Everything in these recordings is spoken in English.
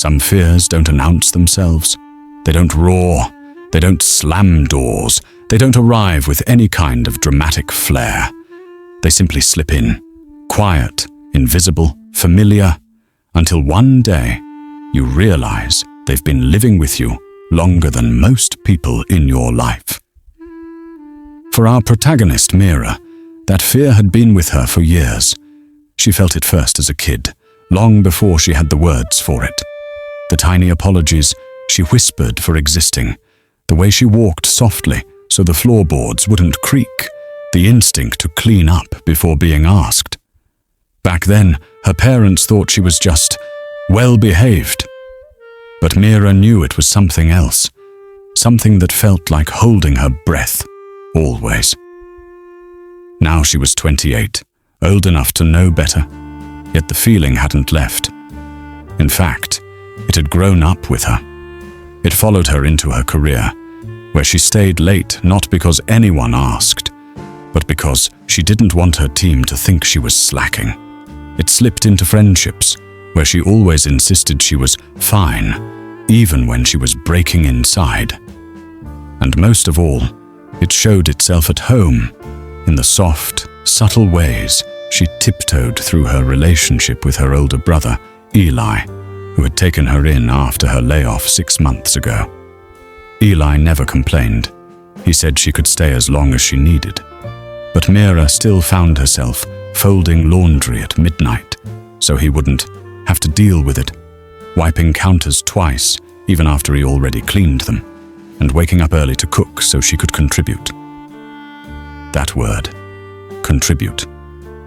Some fears don't announce themselves. They don't roar. They don't slam doors. They don't arrive with any kind of dramatic flair. They simply slip in, quiet, invisible, familiar, until one day you realize they've been living with you longer than most people in your life. For our protagonist, Mira, that fear had been with her for years. She felt it first as a kid, long before she had the words for it. The tiny apologies she whispered for existing, the way she walked softly so the floorboards wouldn't creak, the instinct to clean up before being asked. Back then, her parents thought she was just well-behaved. But Mira knew it was something else, something that felt like holding her breath, always. Now she was 28, old enough to know better, yet the feeling hadn't left. In fact, it had grown up with her. It followed her into her career, where she stayed late not because anyone asked, but because she didn't want her team to think she was slacking. It slipped into friendships, where she always insisted she was fine, even when she was breaking inside. And most of all, it showed itself at home, in the soft, subtle ways she tiptoed through her relationship with her older brother, Eli, who had taken her in after her layoff 6 months ago. Eli never complained. He said she could stay as long as she needed. But Mira still found herself folding laundry at midnight, so he wouldn't have to deal with it, wiping counters twice, even after he already cleaned them, and waking up early to cook so she could contribute. That word, contribute,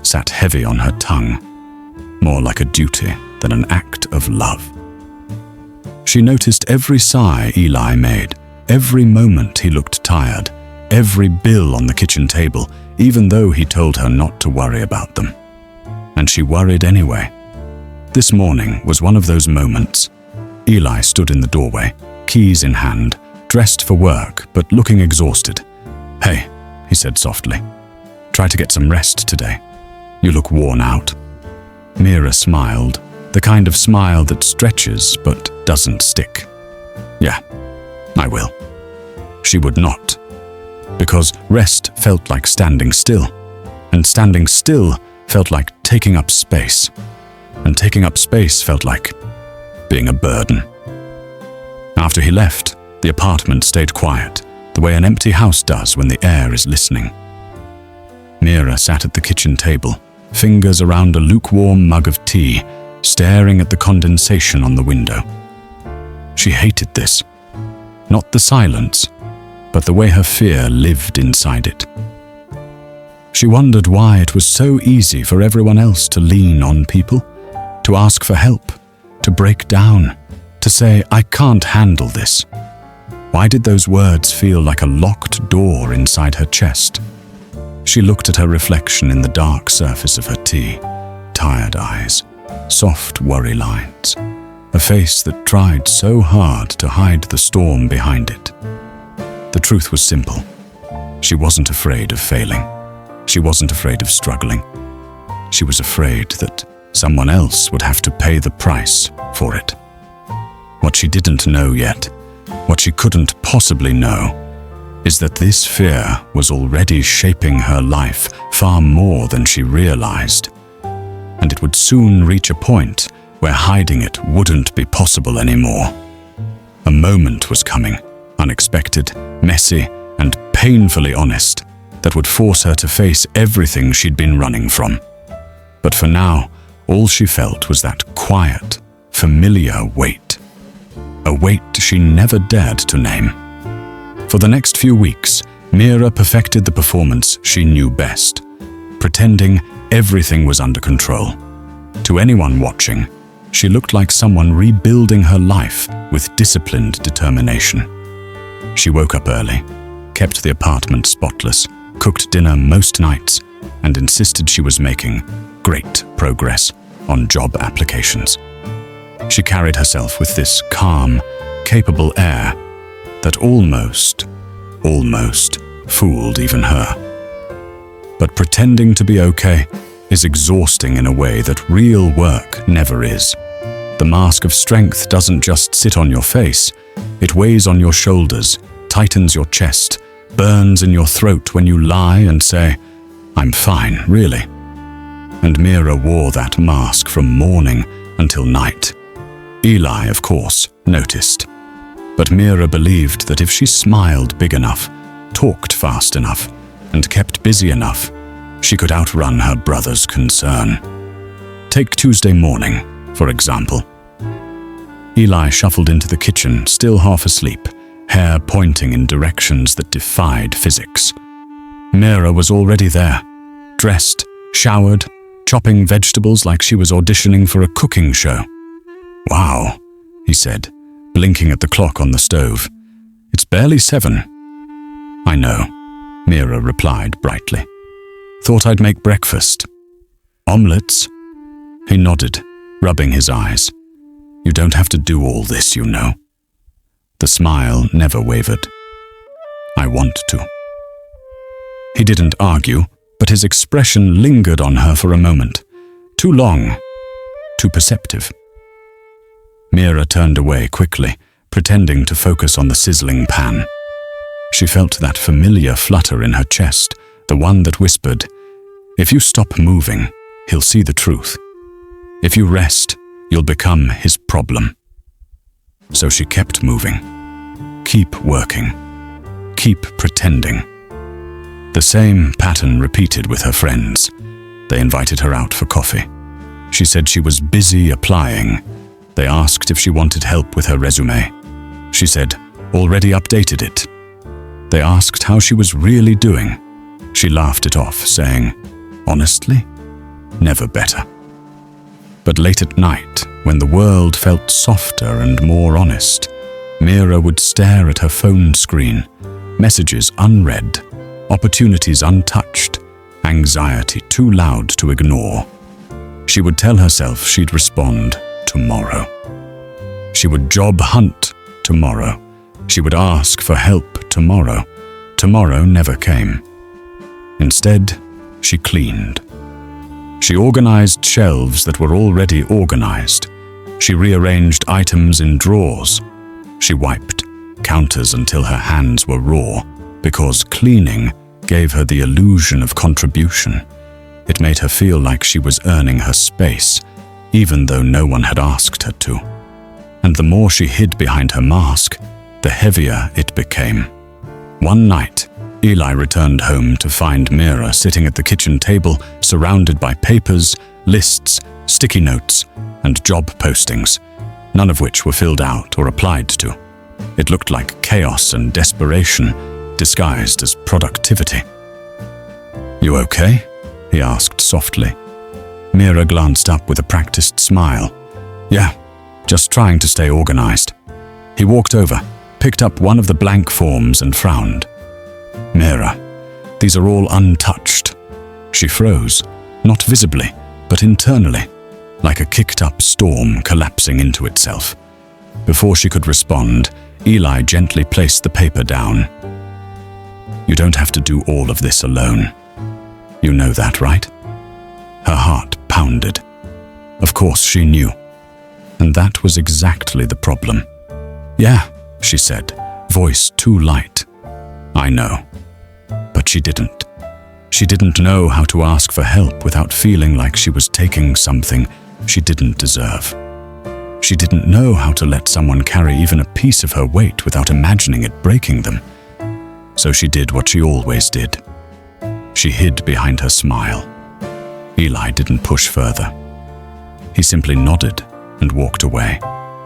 sat heavy on her tongue, more like a duty than an act of love. She noticed every sigh Eli made, every moment he looked tired, every bill on the kitchen table, even though he told her not to worry about them. And she worried anyway. This morning was one of those moments. Eli stood in the doorway, keys in hand, dressed for work but looking exhausted. "Hey," he said softly, "try to get some rest today. You look worn out." Mira smiled, the kind of smile that stretches but doesn't stick. "Yeah, I will." She would not, because rest felt like standing still, and standing still felt like taking up space, and taking up space felt like being a burden. After he left, the apartment stayed quiet, the way an empty house does when the air is listening. Mira sat at the kitchen table, fingers around a lukewarm mug of tea, staring at the condensation on the window. She hated this. Not the silence, but the way her fear lived inside it. She wondered why it was so easy for everyone else to lean on people, to ask for help, to break down, to say, "I can't handle this." Why did those words feel like a locked door inside her chest? She looked at her reflection in the dark surface of her tea, tired eyes, soft worry lines, a face that tried so hard to hide the storm behind it. The truth was simple. She wasn't afraid of failing. She wasn't afraid of struggling. She was afraid that someone else would have to pay the price for it. What she didn't know yet, what she couldn't possibly know, is that this fear was already shaping her life far more than she realized. And it would soon reach a point where hiding it wouldn't be possible anymore. A moment was coming, unexpected, messy, and painfully honest, that would force her to face everything she'd been running from. But for now, all she felt was that quiet, familiar weight. A weight she never dared to name. For the next few weeks, Mira perfected the performance she knew best, pretending everything was under control. To anyone watching, she looked like someone rebuilding her life with disciplined determination. She woke up early, kept the apartment spotless, cooked dinner most nights, and insisted she was making great progress on job applications. She carried herself with this calm, capable air that almost fooled even her. But pretending to be okay is exhausting in a way that real work never is. The The mask of strength doesn't just sit on your face. It weighs on your shoulders, tightens your chest, burns in your throat when you lie and say, "I'm fine, really." And Mira wore that mask from morning until night. Eli, of course, noticed. But Mira believed that if she smiled big enough, talked fast enough, and kept busy enough, she could outrun her brother's concern. Take Tuesday morning, for example. Eli shuffled into the kitchen, still half asleep, hair pointing in directions that defied physics. Mira was already there, dressed, showered, chopping vegetables like she was auditioning for a cooking show. "Wow," he said, blinking at the clock on the stove. "It's barely 7. "I know," Mira replied brightly. "Thought I'd make breakfast." "Omelets?" He nodded, rubbing his eyes. "You don't have to do all this, you know." The smile never wavered. "I want to." He didn't argue, but his expression lingered on her for a moment. Too long, too perceptive. Mira turned away quickly, pretending to focus on the sizzling pan. She felt that familiar flutter in her chest, the one that whispered, "If you stop moving, he'll see the truth. If you rest, you'll become his problem." So she kept moving. Keep working. Keep pretending. The same pattern repeated with her friends. They invited her out for coffee. She said she was busy applying. They asked if she wanted help with her resume. She said, already updated it. They asked how she was really doing. She laughed it off, saying, honestly, never better. But late at night, when the world felt softer and more honest, Mira would stare at her phone screen, messages unread, opportunities untouched, anxiety too loud to ignore. She would tell herself she'd respond tomorrow. She would job hunt tomorrow. She would ask for help tomorrow. Tomorrow never came. Instead, she cleaned. She organized shelves that were already organized. She rearranged items in drawers. She wiped counters until her hands were raw, because cleaning gave her the illusion of contribution. It made her feel like she was earning her space, even though no one had asked her to. And the more she hid behind her mask, the heavier it became. One night, Eli returned home to find Mira sitting at the kitchen table, surrounded by papers, lists, sticky notes, and job postings, none of which were filled out or applied to. It looked like chaos and desperation, disguised as productivity. "You okay?" he asked softly. Mira glanced up with a practiced smile. "Yeah, just trying to stay organized." He walked over, picked up one of the blank forms and frowned. "Mira, these are all untouched." She froze, not visibly, but internally, like a kicked-up storm collapsing into itself. Before she could respond, Eli gently placed the paper down. "You don't have to do all of this alone. You know that, right?" Her heart pounded. Of course she knew. And that was exactly the problem. "Yeah," she said, voice too light. "I know." But she didn't. She didn't know how to ask for help without feeling like she was taking something she didn't deserve. She didn't know how to let someone carry even a piece of her weight without imagining it breaking them. So she did what she always did. She hid behind her smile. Eli didn't push further. He simply nodded and walked away,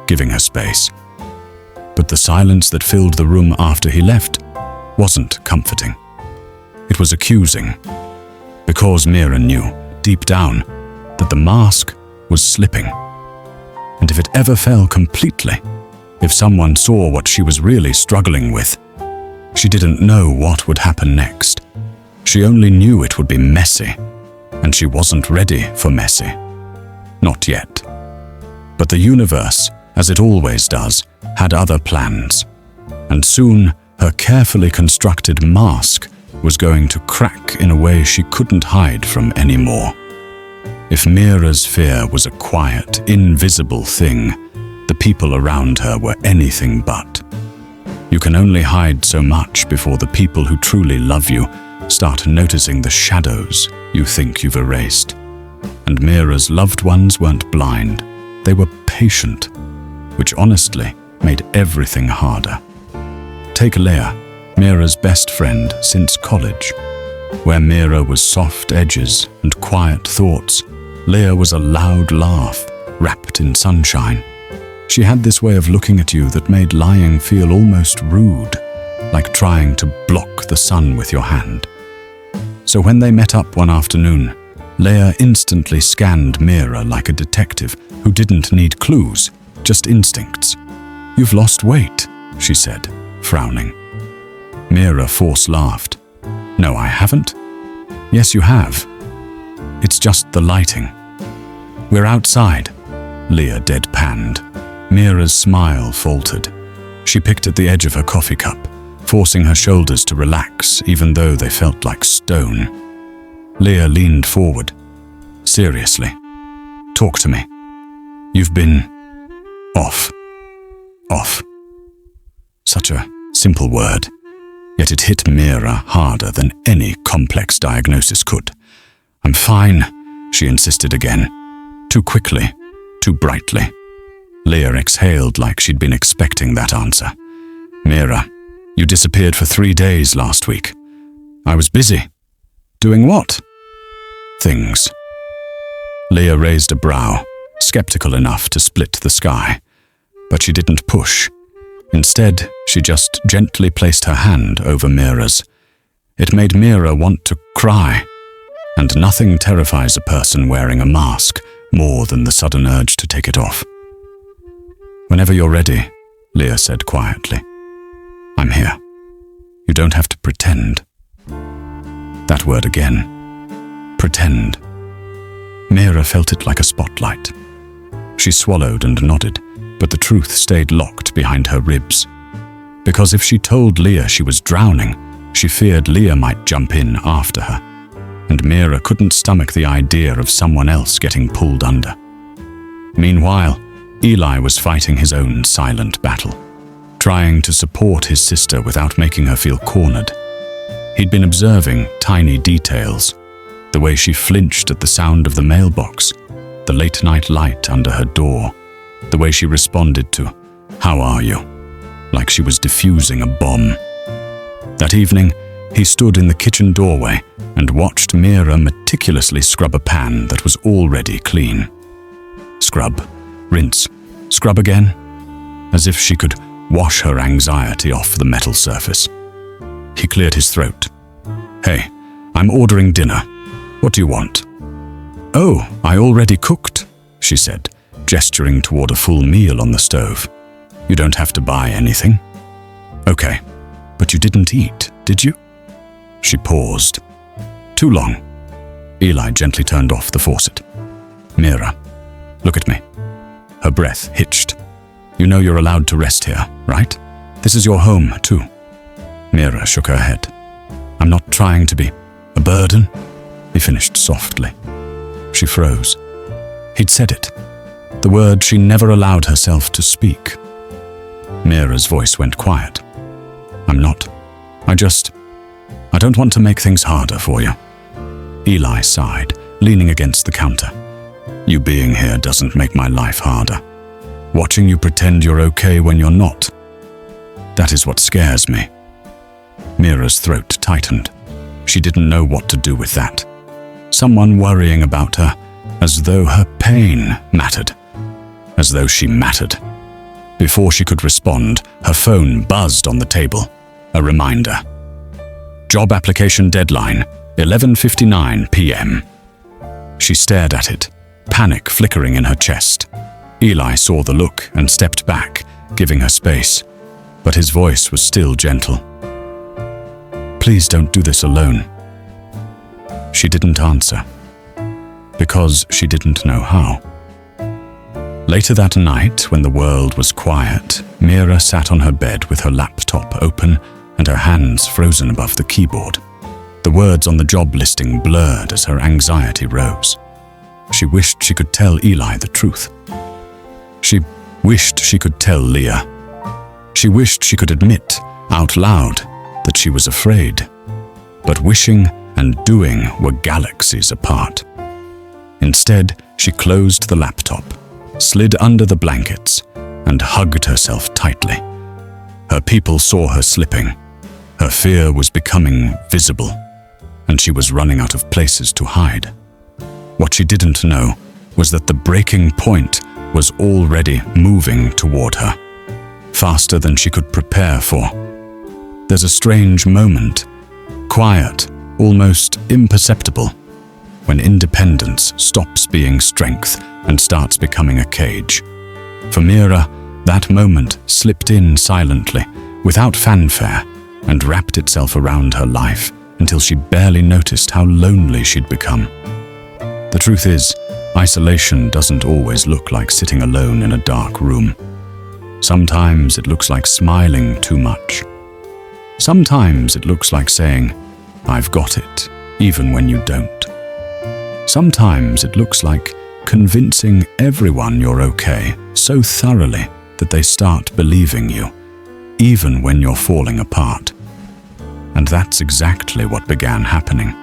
giving her space. But the silence that filled the room after he left wasn't comforting. It was accusing, because Mira knew, deep down, that the mask was slipping. And if it ever fell completely, if someone saw what she was really struggling with, she didn't know what would happen next. She only knew it would be messy, and she wasn't ready for messy. Not yet. But the universe, as it always does, had other plans. And soon, her carefully constructed mask was going to crack in a way she couldn't hide from anymore. If Mira's fear was a quiet, invisible thing, the people around her were anything but. You can only hide so much before the people who truly love you start noticing the shadows you think you've erased. And Mira's loved ones weren't blind, they were patient, which honestly made everything harder. Take Leah, Mira's best friend since college. Where Mira was soft edges and quiet thoughts, Leah was a loud laugh, wrapped in sunshine. She had this way of looking at you that made lying feel almost rude, like trying to block the sun with your hand. So when they met up one afternoon, Leah instantly scanned Mira like a detective who didn't need clues, just instincts. "You've lost weight," she said, frowning. Mira force laughed. "No, I haven't." "Yes, you have. It's just the lighting." "We're outside," Leah deadpanned. Mira's smile faltered. She picked at the edge of her coffee cup, forcing her shoulders to relax even though they felt like stone. Leah leaned forward. "Seriously, talk to me. You've been off. Off." Such a simple word, yet it hit Mira harder than any complex diagnosis could. "I'm fine," she insisted again. Too quickly, too brightly. Leah exhaled like she'd been expecting that answer. "Mira, you disappeared for 3 days last week. I was busy." "Doing what?" "Things." Leah raised a brow, skeptical enough to split the sky. But she didn't push. Instead, she just gently placed her hand over Mira's. It made Mira want to cry. And nothing terrifies a person wearing a mask more than the sudden urge to take it off. "Whenever you're ready," Leah said quietly. "I'm here. You don't have to pretend." That word again. Pretend. Mira felt it like a spotlight. She swallowed and nodded, but the truth stayed locked behind her ribs. Because if she told Leah she was drowning, she feared Leah might jump in after her. And Mira couldn't stomach the idea of someone else getting pulled under. Meanwhile, Eli was fighting his own silent battle, trying to support his sister without making her feel cornered. He'd been observing tiny details, the way she flinched at the sound of the mailbox, the late-night light under her door, the way she responded to, "How are you?" like she was defusing a bomb. That evening, he stood in the kitchen doorway and watched Mira meticulously scrub a pan that was already clean. Scrub, rinse, scrub again, as if she could wash her anxiety off the metal surface. He cleared his throat. "Hey, I'm ordering dinner. What do you want?" "Oh, I already cooked," she said, gesturing toward a full meal on the stove. "You don't have to buy anything." "Okay, but you didn't eat, did you?" She paused. "Too long." Eli gently turned off the faucet. "Mira, look at me." Her breath hitched. "You know you're allowed to rest here, right? This is your home, too." Mira shook her head. "I'm not trying to be a burden," he finished softly. She froze. He'd said it, the word she never allowed herself to speak. Mira's voice went quiet. "I'm not. I don't want to make things harder for you." Eli sighed, leaning against the counter. "You being here doesn't make my life harder. Watching you pretend you're okay when you're not. That is what scares me." Mira's throat tightened. She didn't know what to do with that. Someone worrying about her, as though her pain mattered. As though she mattered. Before she could respond, her phone buzzed on the table. A reminder. Job application deadline, 11:59 p.m. She stared at it, panic flickering in her chest. Eli saw the look and stepped back, giving her space, but his voice was still gentle. "Please don't do this alone." She didn't answer, because she didn't know how. Later that night, when the world was quiet, Mira sat on her bed with her laptop open and her hands frozen above the keyboard. The words on the job listing blurred as her anxiety rose. She wished she could tell Eli the truth. She wished she could tell Leah. She wished she could admit out loud that she was afraid. But wishing and doing were galaxies apart. Instead, she closed the laptop, slid under the blankets, and hugged herself tightly. Her people saw her slipping. Her fear was becoming visible, and she was running out of places to hide. What she didn't know was that the breaking point was already moving toward her, faster than she could prepare for. There's a strange moment, quiet, almost imperceptible, when independence stops being strength and starts becoming a cage. For Mira, that moment slipped in silently, without fanfare, and wrapped itself around her life until she barely noticed how lonely she'd become. The truth is, isolation doesn't always look like sitting alone in a dark room. Sometimes it looks like smiling too much. Sometimes it looks like saying, "I've got it," even when you don't. Sometimes it looks like convincing everyone you're okay so thoroughly that they start believing you, even when you're falling apart. And that's exactly what began happening.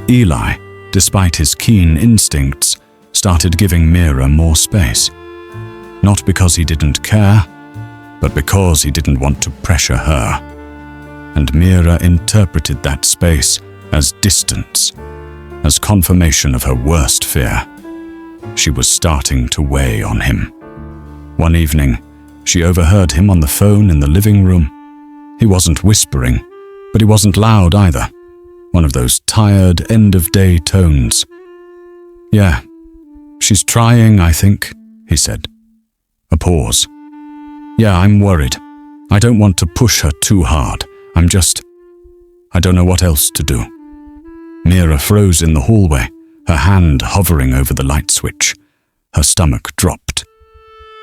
Eli, despite his keen instincts, started giving Mira more space. Not because he didn't care, but because he didn't want to pressure her. And Mira interpreted that space as distance, as confirmation of her worst fear. She was starting to weigh on him. One evening, she overheard him on the phone in the living room. He wasn't whispering, but he wasn't loud either. One of those tired, end-of-day tones. "Yeah, she's trying, I think," he said. A pause. "Yeah, I'm worried. I don't want to push her too hard. I don't know what else to do." Mira froze in the hallway, her hand hovering over the light switch. Her stomach dropped.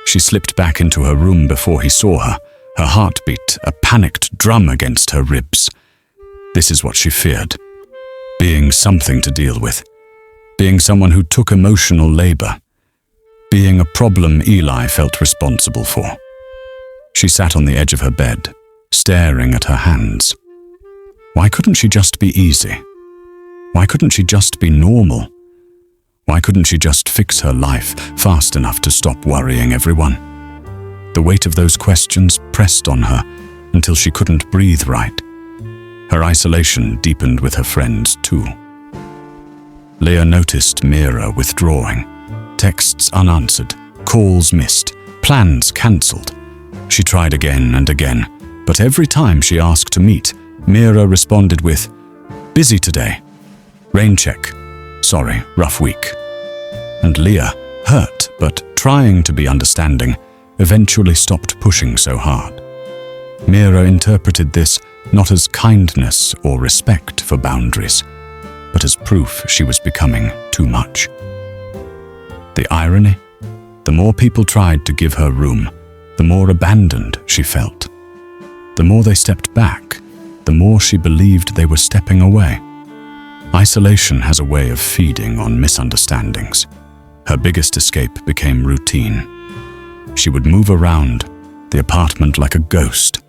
She slipped back into her room before he saw her, her heartbeat a panicked drum against her ribs. This is what she feared. Being something to deal with. Being someone who took emotional labor. Being a problem Eli felt responsible for. She sat on the edge of her bed, staring at her hands. Why couldn't she just be easy? Why couldn't she just be normal? Why couldn't she just fix her life fast enough to stop worrying everyone? The weight of those questions pressed on her until she couldn't breathe right. Her isolation deepened with her friends too. Leah noticed Mira withdrawing, texts unanswered, calls missed, plans cancelled. She tried again and again, but every time she asked to meet, Mira responded with, "Busy today. Rain check. Sorry, rough week." And Leah, hurt but trying to be understanding, eventually stopped pushing so hard. Mira interpreted this not as kindness or respect for boundaries, but as proof she was becoming too much. The irony? The more people tried to give her room, the more abandoned she felt. The more they stepped back, the more she believed they were stepping away. Isolation has a way of feeding on misunderstandings. Her biggest escape became routine. She would move around the apartment like a ghost.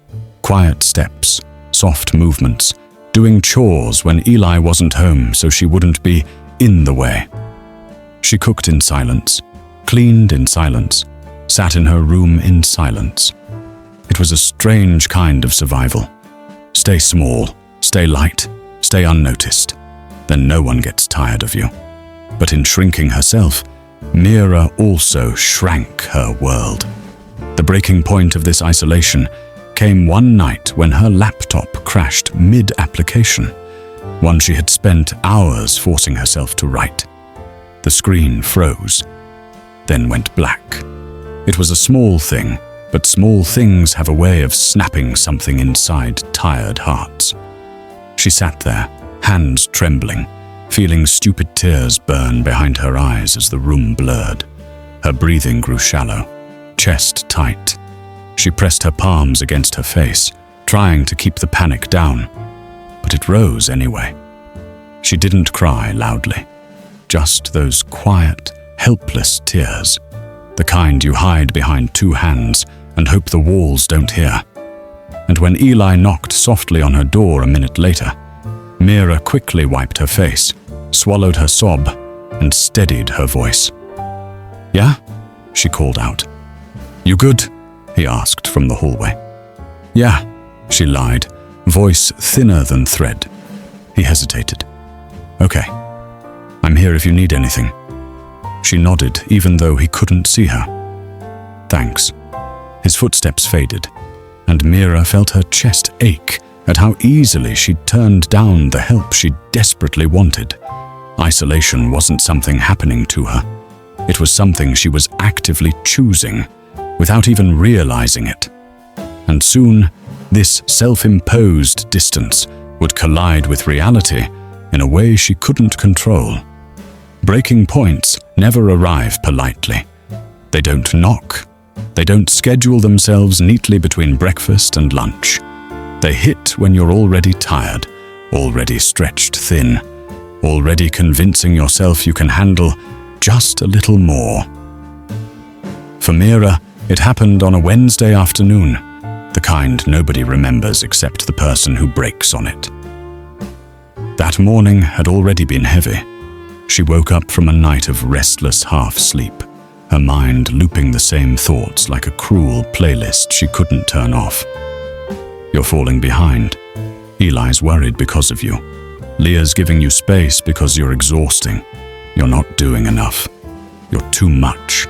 Quiet steps, soft movements, doing chores when Eli wasn't home so she wouldn't be in the way. She cooked in silence, cleaned in silence, sat in her room in silence. It was a strange kind of survival. Stay small, stay light, stay unnoticed. Then no one gets tired of you. But in shrinking herself, Mira also shrank her world. The breaking point of this isolation came one night when her laptop crashed mid-application, one she had spent hours forcing herself to write. The screen froze, then went black. It was a small thing, but small things have a way of snapping something inside tired hearts. She sat there, hands trembling, feeling stupid tears burn behind her eyes as the room blurred. Her breathing grew shallow, chest tight. She pressed her palms against her face, trying to keep the panic down, but it rose anyway. She didn't cry loudly. just those quiet, helpless tears, the kind you hide behind two hands and hope the walls don't hear. And when Eli knocked softly on her door a minute later, Mira quickly wiped her face, swallowed her sob, and steadied her voice. "Yeah?" she called out. "You good?" he asked from the hallway. "Yeah," she lied, voice thinner than thread. He hesitated. "Okay. I'm here if you need anything." She nodded, even though he couldn't see her. "Thanks." His footsteps faded, and Mira felt her chest ache at how easily she'd turned down the help she desperately wanted. Isolation wasn't something happening to her. It was something she was actively choosing, without even realizing it. And soon, this self-imposed distance would collide with reality in a way she couldn't control. Breaking points never arrive politely. They don't knock. They don't schedule themselves neatly between breakfast and lunch. They hit when you're already tired, already stretched thin, already convincing yourself you can handle just a little more. For Mira, it happened on a Wednesday afternoon, the kind nobody remembers except the person who breaks on it. That morning had already been heavy. She woke up from a night of restless half-sleep, her mind looping the same thoughts like a cruel playlist she couldn't turn off. You're falling behind. Eli's worried because of you. Leah's giving you space because you're exhausting. You're not doing enough. You're too much.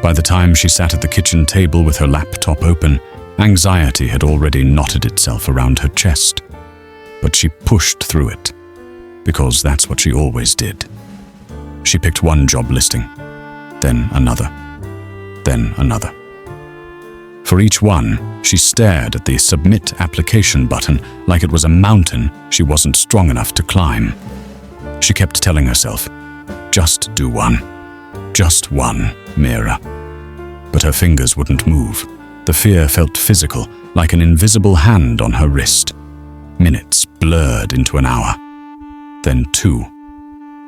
By the time she sat at the kitchen table with her laptop open, anxiety had already knotted itself around her chest. But she pushed through it, because that's what she always did. She picked one job listing, then another, then another. For each one, she stared at the submit application button like it was a mountain she wasn't strong enough to climb. She kept telling herself, just do one. Just one, Mira. But her fingers wouldn't move. The fear felt physical, like an invisible hand on her wrist. Minutes blurred into an hour. Then 2.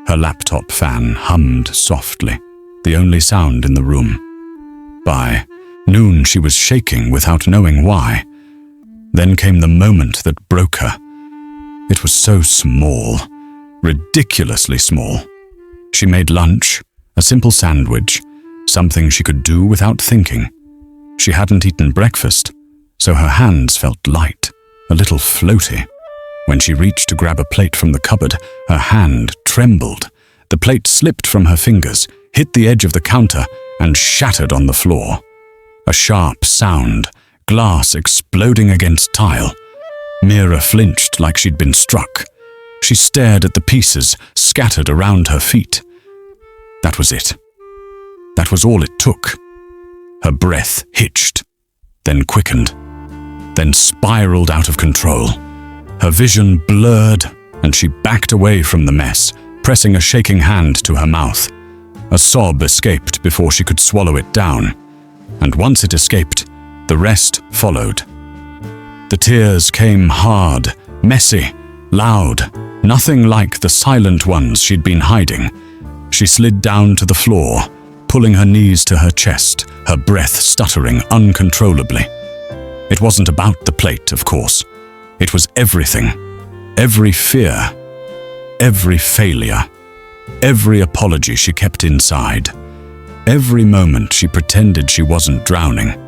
Her laptop fan hummed softly, the only sound in the room. By noon, she was shaking without knowing why. Then came the moment that broke her. It was so small, ridiculously small. She made lunch, a simple sandwich, something she could do without thinking. She hadn't eaten breakfast, so her hands felt light, a little floaty. When she reached to grab a plate from the cupboard, her hand trembled. The plate slipped from her fingers, hit the edge of the counter, and shattered on the floor. A sharp sound, glass exploding against tile. Mira flinched like she'd been struck. She stared at the pieces scattered around her feet. That was it. That was all it took. Her breath hitched, then quickened, then spiraled out of control. Her vision blurred, and she backed away from the mess, pressing a shaking hand to her mouth. A sob escaped before she could swallow it down, and once it escaped, the rest followed. The tears came hard, messy, loud, nothing like the silent ones she'd been hiding. She slid down to the floor, pulling her knees to her chest, her breath stuttering uncontrollably. It wasn't about the plate, of course. It was everything. Every fear, every failure, every apology she kept inside. Every moment she pretended she wasn't drowning.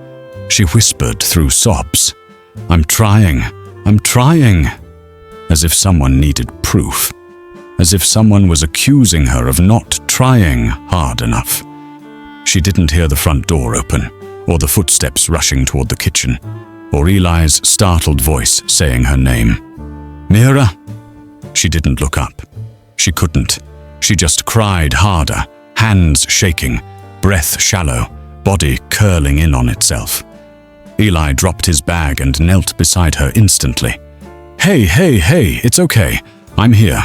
She whispered through sobs, I'm trying, as if someone needed proof, as if someone was accusing her of not trying hard enough. She didn't hear the front door open, or the footsteps rushing toward the kitchen, or Eli's startled voice saying her name. Mira? She didn't look up. She couldn't. She just cried harder, hands shaking, breath shallow, body curling in on itself. Eli dropped his bag and knelt beside her instantly. Hey, it's okay. I'm here.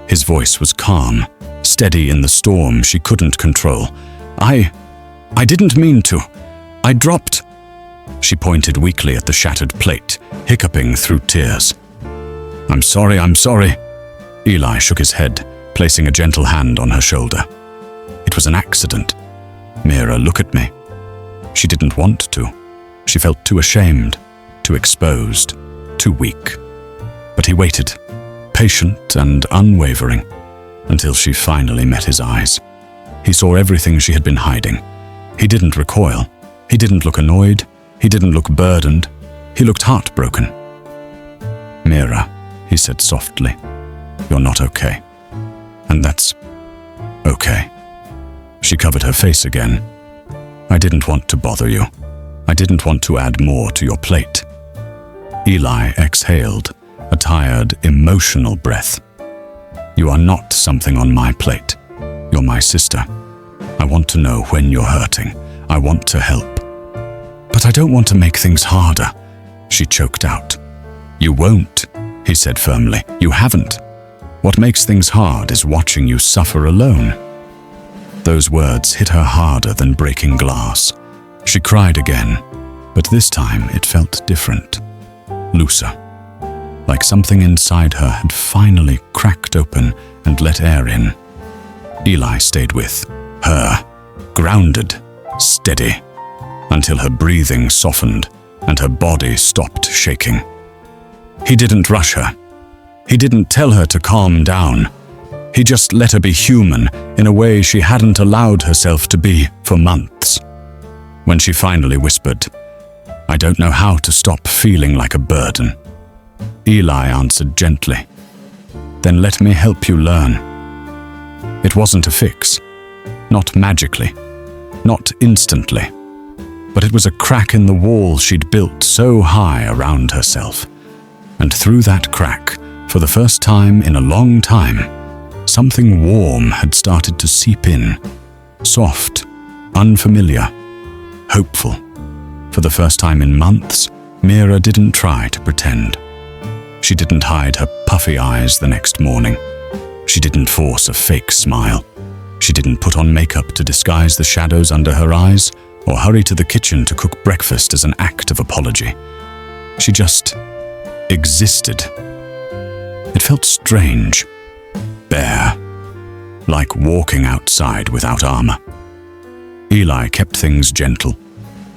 His voice was calm, steady in the storm she couldn't control. I didn't mean to. I dropped. She pointed weakly at the shattered plate, hiccuping through tears. I'm sorry. Eli shook his head, placing a gentle hand on her shoulder. "It was an accident. Mira, look at me." She didn't want to. She felt too ashamed, too exposed, too weak. But he waited, patient and unwavering, until she finally met his eyes. He saw everything she had been hiding. He didn't recoil. He didn't look annoyed. He didn't look burdened. He looked heartbroken. "Mira," he said softly, "you're not okay. And that's okay." She covered her face again. "I didn't want to bother you. I didn't want to add more to your plate." Eli exhaled, a tired, emotional breath. "You are not something on my plate. You're my sister. I want to know when you're hurting. I want to help." "But I don't want to make things harder," she choked out. "You won't," he said firmly. "You haven't. What makes things hard is watching you suffer alone." Those words hit her harder than breaking glass. She cried again, but this time it felt different, looser, like something inside her had finally cracked open and let air in. Eli stayed with her, grounded, steady, until her breathing softened and her body stopped shaking. He didn't rush her. He didn't tell her to calm down. He just let her be human in a way she hadn't allowed herself to be for months. When she finally whispered, "I don't know how to stop feeling like a burden," Eli answered gently, "Then let me help you learn." It wasn't a fix, not magically, not instantly, but it was a crack in the wall she'd built so high around herself. And through that crack, for the first time in a long time, something warm had started to seep in, soft, unfamiliar, hopeful. For the first time in months, Mira didn't try to pretend. She didn't hide her puffy eyes the next morning. She didn't force a fake smile. She didn't put on makeup to disguise the shadows under her eyes or hurry to the kitchen to cook breakfast as an act of apology. She just existed. It felt strange, bare, like walking outside without armor. Eli kept things gentle.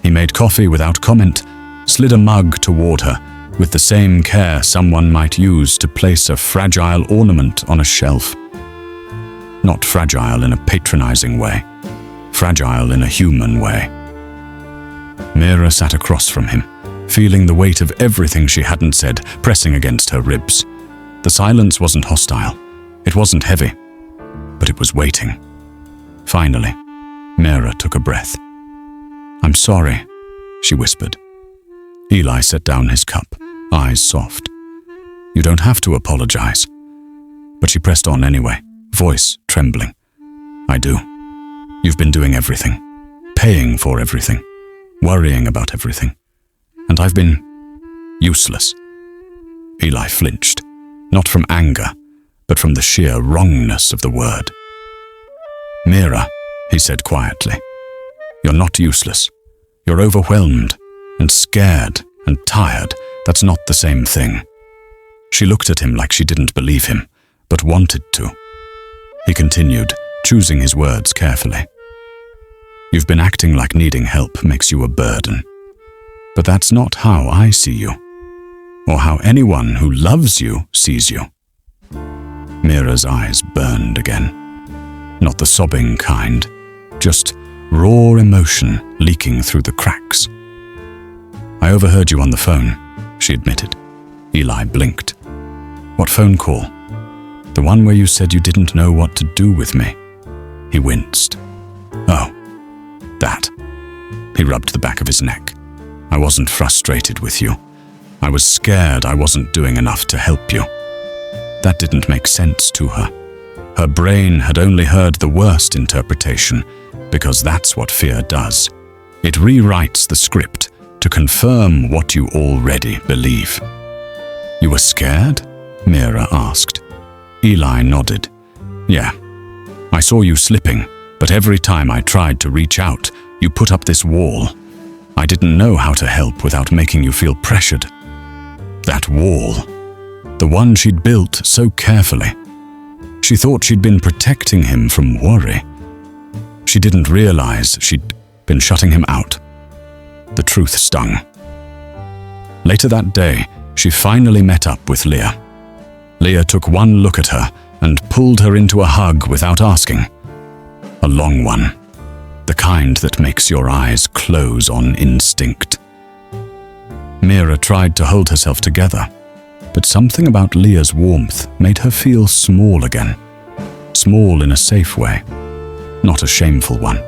He made coffee without comment, slid a mug toward her with the same care someone might use to place a fragile ornament on a shelf. Not fragile in a patronizing way, fragile in a human way. Mira sat across from him, feeling the weight of everything she hadn't said pressing against her ribs. The silence wasn't hostile. It wasn't heavy, but it was waiting. Finally, Mira took a breath. "I'm sorry," she whispered. Eli set down his cup, eyes soft. "You don't have to apologize." But she pressed on anyway, voice trembling. "I do. You've been doing everything, paying for everything, worrying about everything. And I've been useless." Eli flinched, not from anger, but from the sheer wrongness of the word. "Mira," he said quietly, "you're not useless. You're overwhelmed and scared and tired. That's not the same thing." She looked at him like she didn't believe him, but wanted to. He continued, choosing his words carefully. "You've been acting like needing help makes you a burden. But that's not how I see you, or how anyone who loves you sees you." Mira's eyes burned again. Not the sobbing kind, just raw emotion leaking through the cracks. "I overheard you on the phone," she admitted. Eli blinked. "What phone call?" "The one where you said you didn't know what to do with me." He winced. "Oh, that." He rubbed the back of his neck. "I wasn't frustrated with you. I was scared I wasn't doing enough to help you." That didn't make sense to her. Her brain had only heard the worst interpretation, because that's what fear does. It rewrites the script to confirm what you already believe. "You were scared?" Mira asked. Eli nodded. "Yeah. I saw you slipping, but every time I tried to reach out, you put up this wall. I didn't know how to help without making you feel pressured." That wall, the one she'd built so carefully. She thought she'd been protecting him from worry. She didn't realize she'd been shutting him out. The truth stung. Later that day, she finally met up with Leah. Leah took one look at her and pulled her into a hug without asking. A long one, the kind that makes your eyes close on instinct. Mira tried to hold herself together, but something about Leah's warmth made her feel small again. Small in a safe way, not a shameful one.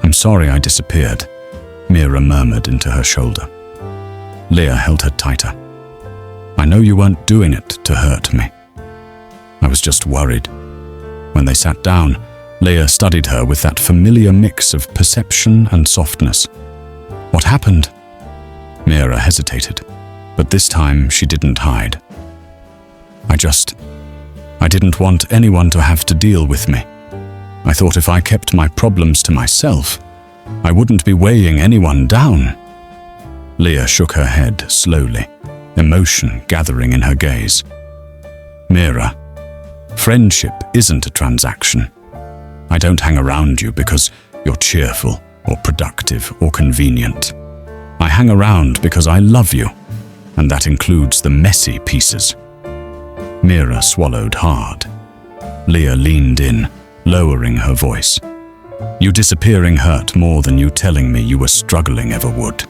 "I'm sorry I disappeared," Mira murmured into her shoulder. Leah held her tighter. "I know you weren't doing it to hurt me. I was just worried." When they sat down, Leah studied her with that familiar mix of perception and softness. "What happened?" Mira hesitated, but this time she didn't hide. I didn't want anyone to have to deal with me. I thought if I kept my problems to myself, I wouldn't be weighing anyone down." Leah shook her head slowly, emotion gathering in her gaze. "Mira, friendship isn't a transaction. I don't hang around you because you're cheerful or productive or convenient. I hang around because I love you, and that includes the messy pieces." Mira swallowed hard. Leah leaned in, lowering her voice. "You disappearing hurt more than you telling me you were struggling ever would."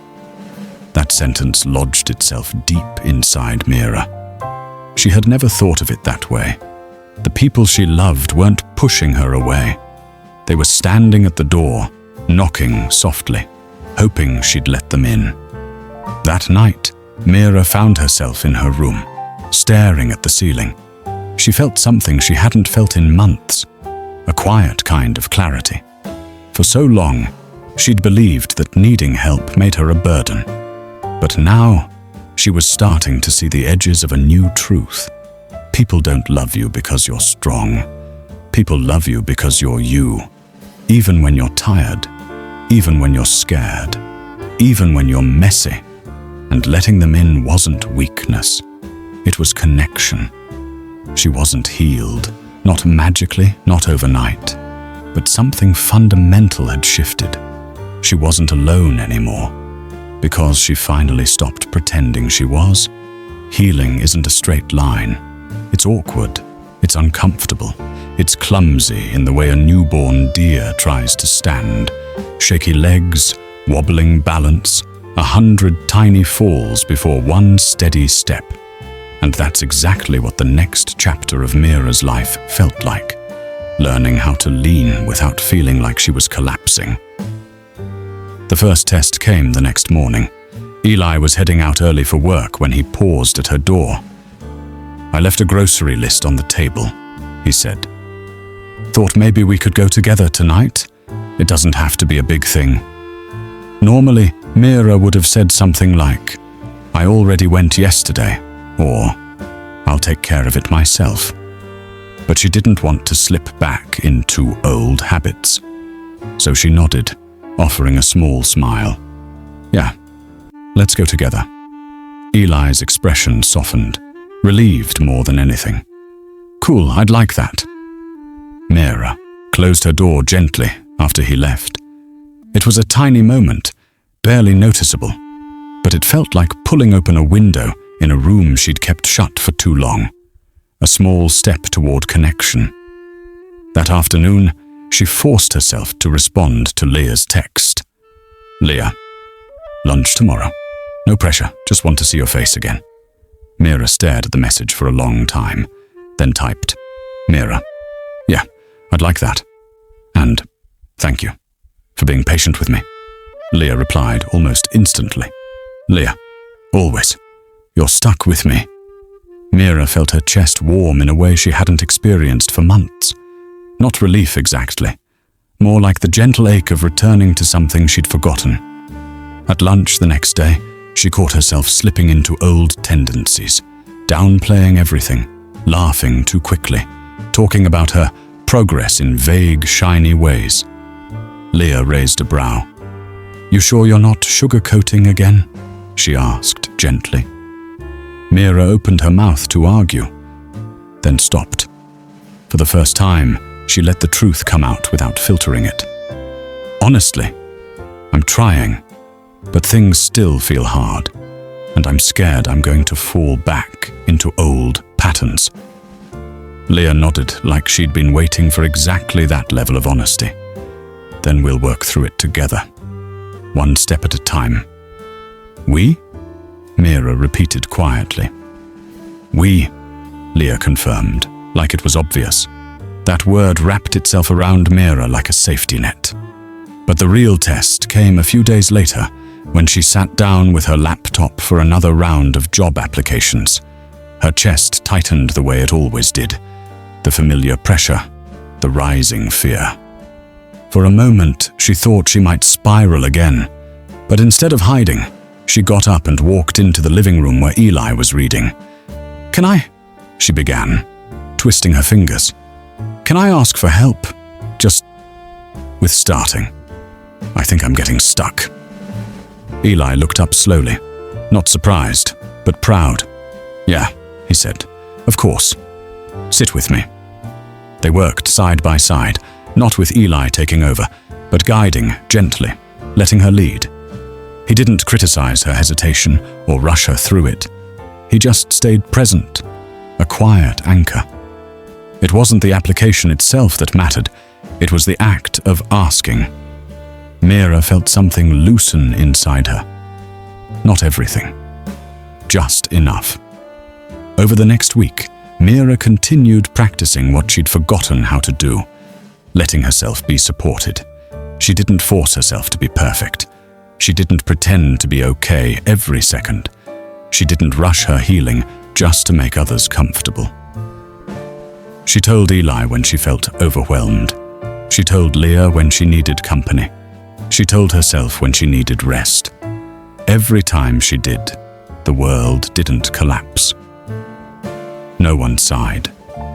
That sentence lodged itself deep inside Mira. She had never thought of it that way. The people she loved weren't pushing her away. They were standing at the door, knocking softly, hoping she'd let them in. That night, Mira found herself in her room, staring at the ceiling. She felt something she hadn't felt in months, a quiet kind of clarity. For so long, she'd believed that needing help made her a burden. But now, she was starting to see the edges of a new truth. People don't love you because you're strong. People love you because you're you, even when you're tired, even when you're scared, even when you're messy. And letting them in wasn't weakness. It was connection. She wasn't healed, not magically, not overnight. But something fundamental had shifted. She wasn't alone anymore, because she finally stopped pretending she was. Healing isn't a straight line. It's awkward, it's uncomfortable, it's clumsy in the way a newborn deer tries to stand. Shaky legs, wobbling balance, 100 tiny falls before one steady step. And that's exactly what the next chapter of Mira's life felt like. Learning how to lean without feeling like she was collapsing. The first test came the next morning. Eli was heading out early for work when he paused at her door. "I left a grocery list on the table," he said. "Thought maybe we could go together tonight. It doesn't have to be a big thing." Normally, Mira would have said something like, "I already went yesterday," or "I'll take care of it myself." But she didn't want to slip back into old habits. So she nodded, offering a small smile. "Yeah, let's go together." Eli's expression softened, relieved more than anything. "Cool, I'd like that." Mira closed her door gently after he left. It was a tiny moment, barely noticeable, but it felt like pulling open a window in a room she'd kept shut for too long. A small step toward connection. That afternoon, she forced herself to respond to Leah's text. "Leah, lunch tomorrow. No pressure, just want to see your face again." Mira stared at the message for a long time, then typed, "Mira, yeah, I'd like that. And thank you for being patient with me." Leah replied almost instantly, "Leah, always. You're stuck with me." Mira felt her chest warm in a way she hadn't experienced for months. Not relief exactly, more like the gentle ache of returning to something she'd forgotten. At lunch the next day, she caught herself slipping into old tendencies, downplaying everything, laughing too quickly, talking about her progress in vague, shiny ways. Leah raised a brow. "You sure you're not sugarcoating again?" she asked gently. Mira opened her mouth to argue, then stopped. For the first time, she let the truth come out without filtering it. Honestly, I'm trying, but things still feel hard, and I'm scared I'm going to fall back into old patterns. Leah nodded like she'd been waiting for exactly that level of honesty. Then we'll work through it together, one step at a time. We? Mira repeated quietly. We, Leah confirmed, like it was obvious. That word wrapped itself around Mira like a safety net. But the real test came a few days later, when she sat down with her laptop for another round of job applications. Her chest tightened the way it always did. The familiar pressure, the rising fear. For a moment, she thought she might spiral again, but instead of hiding, she got up and walked into the living room where Eli was reading. "Can I?" she began, twisting her fingers. "Can I ask for help? Just with starting. I think I'm getting stuck." Eli looked up slowly, not surprised, but proud. "Yeah," he said. "Of course. Sit with me." They worked side by side, not with Eli taking over, but guiding gently, letting her lead. He didn't criticize her hesitation or rush her through it. He just stayed present, a quiet anchor. It wasn't the application itself that mattered, it was the act of asking. Mira felt something loosen inside her. Not everything, just enough. Over the next week, Mira continued practicing what she'd forgotten how to do, letting herself be supported. She didn't force herself to be perfect. She didn't pretend to be okay every second. She didn't rush her healing just to make others comfortable. She told Eli when she felt overwhelmed. She told Leah when she needed company. She told herself when she needed rest. Every time she did, the world didn't collapse. No one sighed.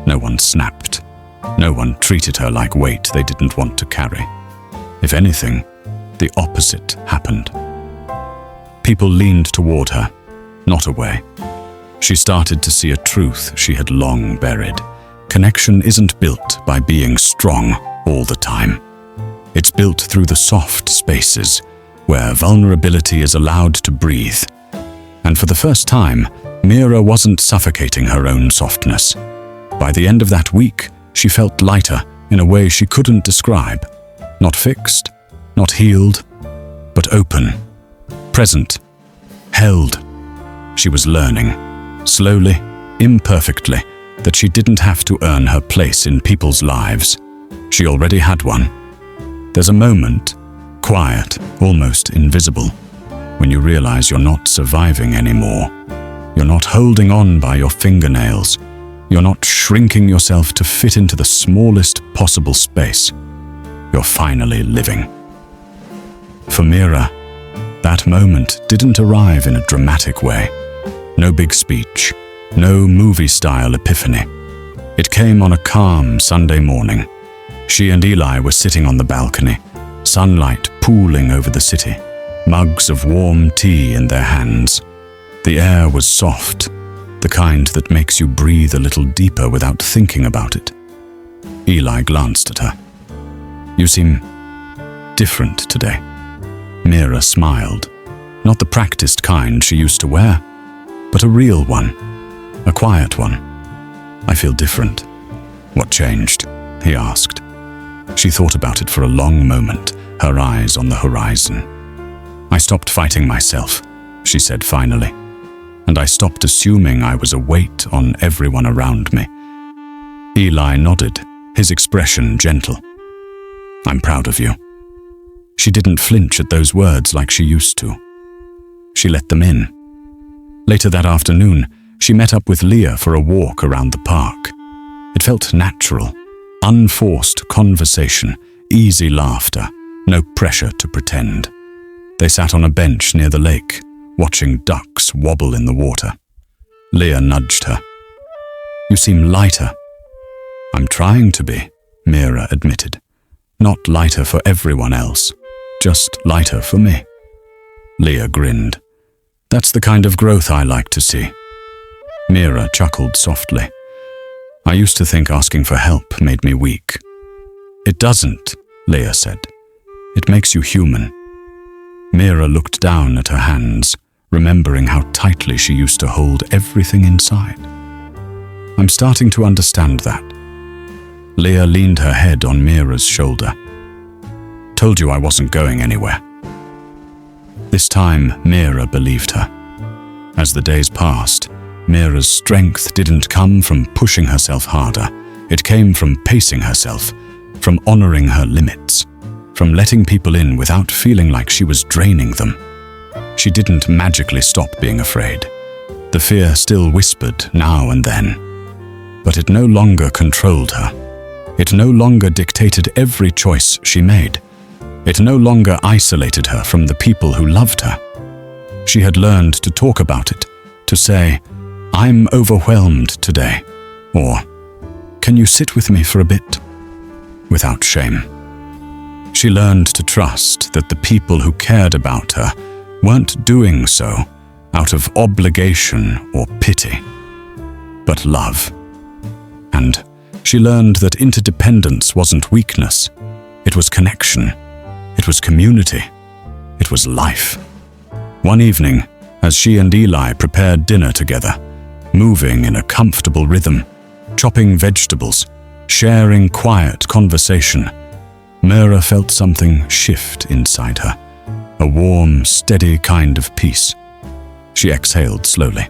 No one snapped. No one treated her like weight they didn't want to carry. If anything, the opposite happened. People leaned toward her, not away. She started to see a truth she had long buried. Connection isn't built by being strong all the time. It's built through the soft spaces where vulnerability is allowed to breathe. And for the first time, Mira wasn't suffocating her own softness. By the end of that week, she felt lighter in a way she couldn't describe. Not fixed, not healed, but open, present, held. She was learning, slowly, imperfectly, that she didn't have to earn her place in people's lives. She already had one. There's a moment, quiet, almost invisible, when you realize you're not surviving anymore. You're not holding on by your fingernails. You're not shrinking yourself to fit into the smallest possible space. You're finally living. For Mira, that moment didn't arrive in a dramatic way. No big speech, no movie-style epiphany. It came on a calm Sunday morning. She and Eli were sitting on the balcony, sunlight pooling over the city, mugs of warm tea in their hands. The air was soft, the kind that makes you breathe a little deeper without thinking about it. Eli glanced at her. "You seem different today." Mira smiled. Not the practiced kind she used to wear, but a real one, a quiet one. "I feel different." "What changed?" he asked. She thought about it for a long moment, her eyes on the horizon. "I stopped fighting myself," she said finally, "and I stopped assuming I was a weight on everyone around me." Eli nodded, his expression gentle. "I'm proud of you." She didn't flinch at those words like she used to. She let them in. Later that afternoon, she met up with Leah for a walk around the park. It felt natural, unforced conversation, easy laughter, no pressure to pretend. They sat on a bench near the lake, watching ducks wobble in the water. Leah nudged her. "You seem lighter." "I'm trying to be," Mira admitted. "Not lighter for everyone else, just lighter for me." Leah grinned. "That's the kind of growth I like to see." Mira chuckled softly. I used to think asking for help made me weak. It doesn't, Leah said. It makes you human. Mira looked down at her hands, remembering how tightly she used to hold everything inside. I'm starting to understand that. Leah leaned her head on Mira's shoulder. Told you I wasn't going anywhere. This time, Mira believed her. As the days passed, Mira's strength didn't come from pushing herself harder. It came from pacing herself, from honoring her limits, from letting people in without feeling like she was draining them. She didn't magically stop being afraid. The fear still whispered now and then, but it no longer controlled her. It no longer dictated every choice she made. It no longer isolated her from the people who loved her. She had learned to talk about it, to say, "I'm overwhelmed today," or "Can you sit with me for a bit?" without shame. She learned to trust that the people who cared about her weren't doing so out of obligation or pity, but love. And she learned that interdependence wasn't weakness. It was connection. It was community. It was life. One evening, as she and Eli prepared dinner together, moving in a comfortable rhythm, chopping vegetables, sharing quiet conversation, Mira felt something shift inside her, a warm, steady kind of peace. She exhaled slowly.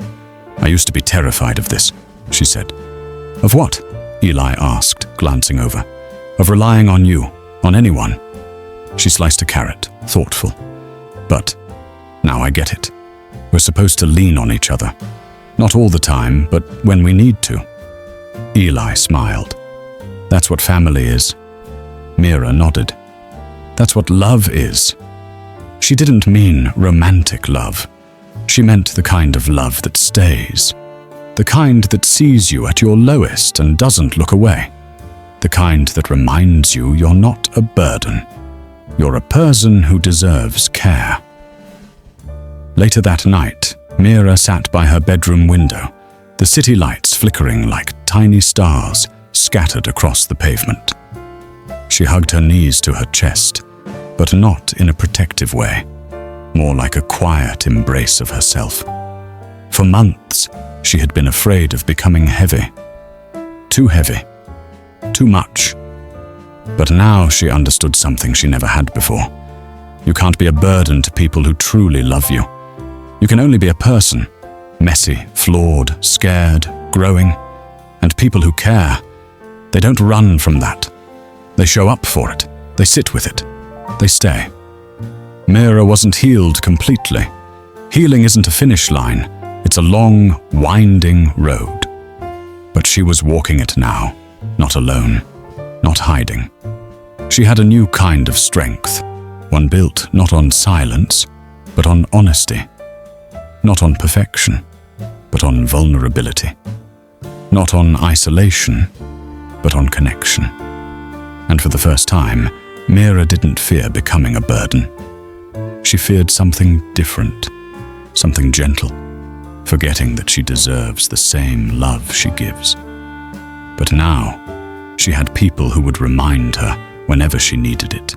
"I used to be terrified of this," she said. "Of what?" Eli asked, glancing over. "Of relying on you, on anyone." She sliced a carrot, thoughtful. "But now I get it. We're supposed to lean on each other. Not all the time, but when we need to." Eli smiled. "That's what family is." Mira nodded. "That's what love is." She didn't mean romantic love. She meant the kind of love that stays. The kind that sees you at your lowest and doesn't look away. The kind that reminds you you're not a burden. You're a person who deserves care. Later that night, Mira sat by her bedroom window, the city lights flickering like tiny stars scattered across the pavement. She hugged her knees to her chest, but not in a protective way, more like a quiet embrace of herself. For months, she had been afraid of becoming heavy. Too heavy. Too much. But now she understood something she never had before. You can't be a burden to people who truly love you. You can only be a person, messy, flawed, scared, growing. And people who care, they don't run from that. They show up for it. They sit with it. They stay. Mira wasn't healed completely. Healing isn't a finish line. It's a long, winding road. But she was walking it now, not alone, not hiding. She had a new kind of strength, one built not on silence, but on honesty. Not on perfection, but on vulnerability. Not on isolation, but on connection. And for the first time, Mira didn't fear becoming a burden. She feared something different, something gentle, forgetting that she deserves the same love she gives. But now, she had people who would remind her whenever she needed it.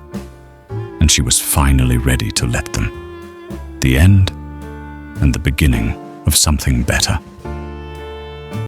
And she was finally ready to let them. The end and the beginning of something better.